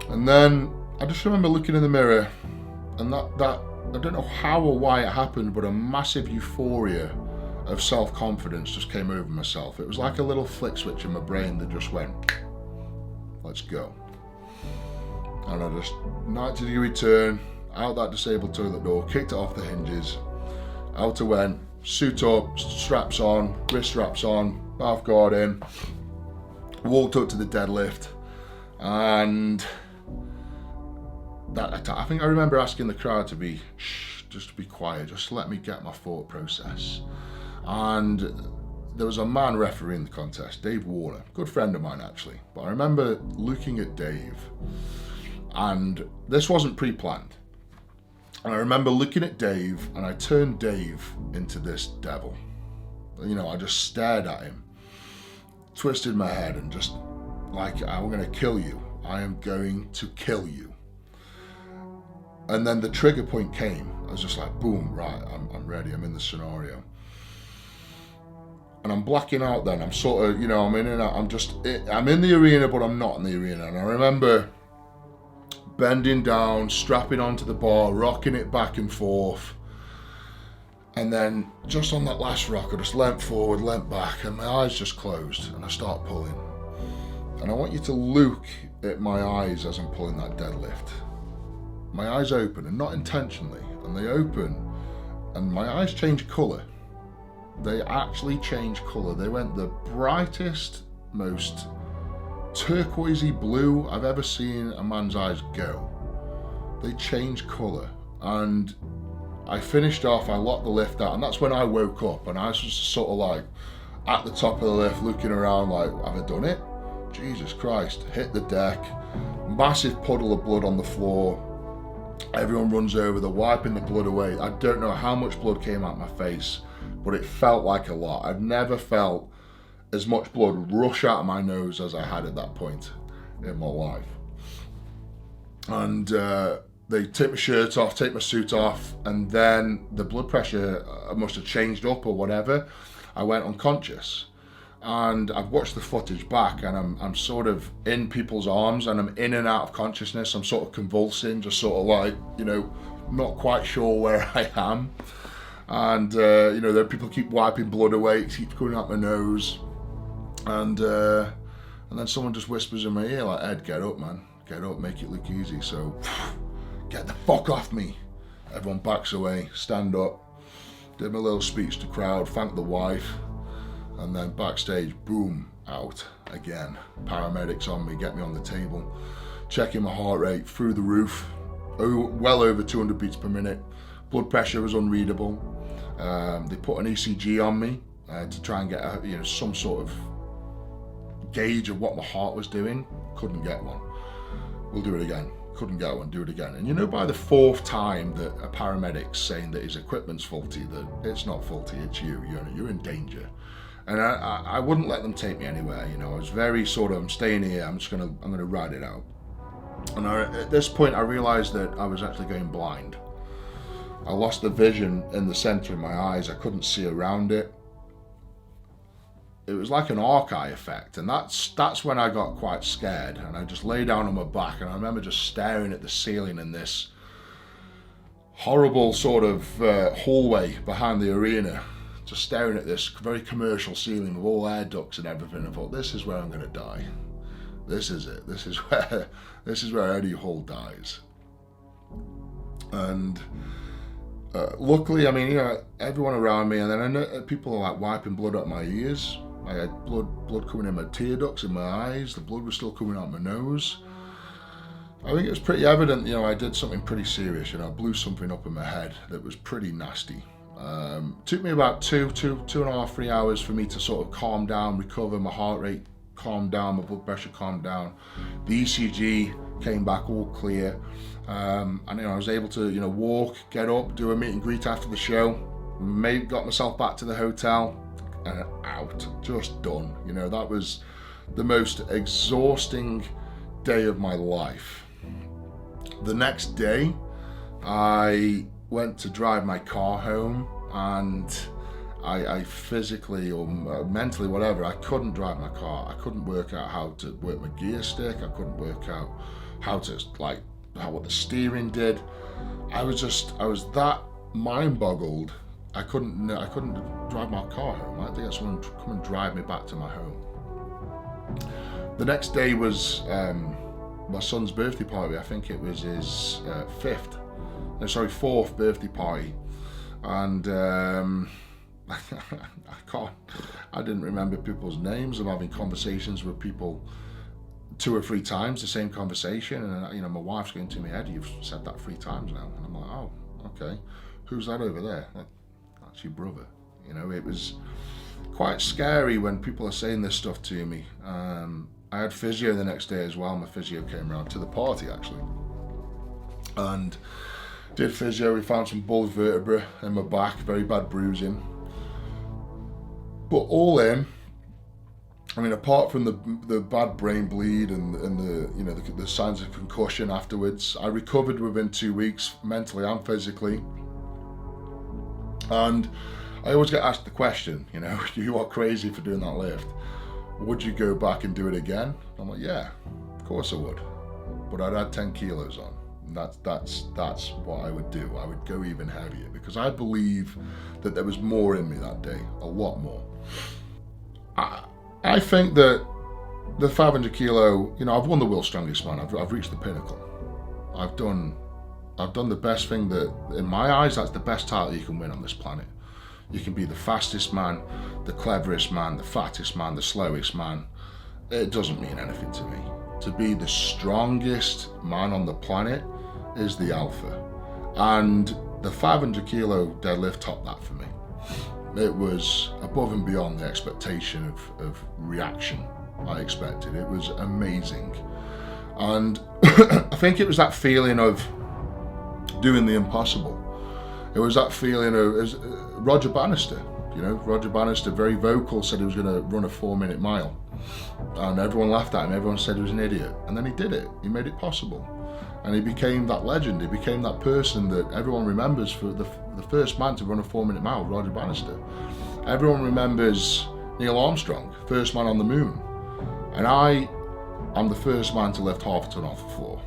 And then I just remember looking in the mirror, and that I don't know how or why it happened, but a massive euphoria of self-confidence just came over myself. It was like a little flick switch in my brain that just went, let's go. And I just 90-degree turn, out that disabled toilet door, kicked it off the hinges, out I went, suit up, straps on, wrist straps on, mouth guard in, walked up to the deadlift, and I think I remember asking the crowd to be just to be quiet, just let me get my thought process. And there was a man refereeing the contest, Dave Warner, good friend of mine actually. But I remember looking at Dave, and this wasn't pre-planned. And I remember looking at Dave, and I turned Dave into this devil. You know, I just stared at him, twisted my head, and just like, I'm going to kill you. I am going to kill you. And then the trigger point came. I was just like, boom, right, I'm ready. I'm in the scenario. And I'm blacking out then. I'm sort of, you know, I'm in and out. I'm in the arena, but I'm not in the arena. And I remember bending down, strapping onto the bar, rocking it back and forth. And then just on that last rock, I just leant forward, leant back, and my eyes just closed, and I start pulling. And I want you to look at my eyes as I'm pulling that deadlift. My eyes open, and not intentionally, and they open, and my eyes change colour. They actually change colour. They went the brightest, most turquoisey blue I've ever seen a man's eyes go. They change colour, and I finished off, I locked the lift out, and that's when I woke up, and I was just sort of like at the top of the lift looking around like, have I done it? Jesus Christ. Hit the deck, massive puddle of blood on the floor. Everyone runs over, they're wiping the blood away. I don't know how much blood came out my face, but it felt like a lot. I've never felt as much blood rush out of my nose as I had at that point in my life. And they take my shirt off, take my suit off, and then the blood pressure must have changed up or whatever. I went unconscious. And I've watched the footage back, and I'm sort of in people's arms, and I'm in and out of consciousness. I'm sort of convulsing, just sort of like, you know, not quite sure where I am. And you know, there people keep wiping blood away, it keeps coming out my nose, and then someone just whispers in my ear like, Ed, get up, man, get up, make it look easy. So get the fuck off me. Everyone backs away, stand up, did my little speech to the crowd, thanked the wife. And then backstage, boom, out again. Paramedics on me, get me on the table, checking my heart rate through the roof, well over 200 beats per minute. Blood pressure was unreadable. They put an ECG on me to try and get some sort of gauge of what my heart was doing. Couldn't get one. We'll do it again. Couldn't get one, do it again. And you know, by the fourth time that a paramedic's saying that his equipment's faulty, that it's not faulty, it's you, you're in danger. And I wouldn't let them take me anywhere, you know. I was very sort of, I'm staying here, I'm gonna ride it out. And at this point I realized that I was actually going blind. I lost the vision in the center of my eyes, I couldn't see around it. It was like an arc eye effect, and that's when I got quite scared, and I just lay down on my back, and I remember just staring at the ceiling in this horrible sort of hallway behind the arena. Just staring at this very commercial ceiling with all air ducts and everything. I thought, this is where I'm going to die. This is it. This is where Eddie Hall dies. And luckily, I mean, you know, everyone around me, and then I know people are like wiping blood out my ears. I had blood coming in my tear ducts, in my eyes. The blood was still coming out my nose. I think it was pretty evident, you know, I did something pretty serious. You know, I blew something up in my head that was pretty nasty. Took me about 2.5, 3 hours for me to sort of calm down, recover, my heart rate calmed down, my blood pressure calmed down. The ECG came back all clear. And you know, I was able to, you know, walk, get up, do a meet and greet after the show, got myself back to the hotel, and out, just done. You know, that was the most exhausting day of my life. The next day, I went to drive my car home, and I physically or mentally, whatever, I couldn't drive my car. I couldn't work out how to work my gear stick. I couldn't work out how what the steering did. I was that mind boggled. I couldn't drive my car home. I had to get someone to come and drive me back to my home. The next day was my son's birthday party. I think it was his fourth birthday party, and I didn't remember people's names. I'm having conversations with people 2 or 3 times, the same conversation, and my wife's going to me, Eddie, you've said that 3 times now, and I'm like, oh, okay, who's that over there? That's your brother. It was quite scary when people are saying this stuff to me. I had physio the next day as well. My physio came around to the party actually, and did physio. We found some bulge vertebra in my back, very bad bruising. But all in, apart from the bad brain bleed and the signs of concussion afterwards, I recovered within 2 weeks, mentally and physically. And I always get asked the question, you are crazy for doing that lift. Would you go back and do it again? I'm like, yeah, of course I would. But I'd add 10 kilos on. That's what I would do. I would go even heavier because I believe that there was more in me that day, a lot more. I think that the 500 kilo, I've won the world's strongest man. I've reached the pinnacle. I've done the best thing that, in my eyes, that's the best title you can win on this planet. You can be the fastest man, the cleverest man, the fattest man, the slowest man. It doesn't mean anything to me. To be the strongest man on the planet is the alpha. And the 500 kilo deadlift topped that for me. It was above and beyond the expectation of reaction I expected. It was amazing. And I think it was that feeling of doing the impossible. It was that feeling of Roger Bannister. Roger Bannister, very vocal, said he was going to run a 4-minute mile. And everyone laughed at him. Everyone said he was an idiot. And then he did it. He made it possible. And he became that legend. He became that person that everyone remembers for the first man to run a 4-minute mile, Roger Bannister. Everyone remembers Neil Armstrong, first man on the moon. And I'm the first man to lift half a ton off the floor.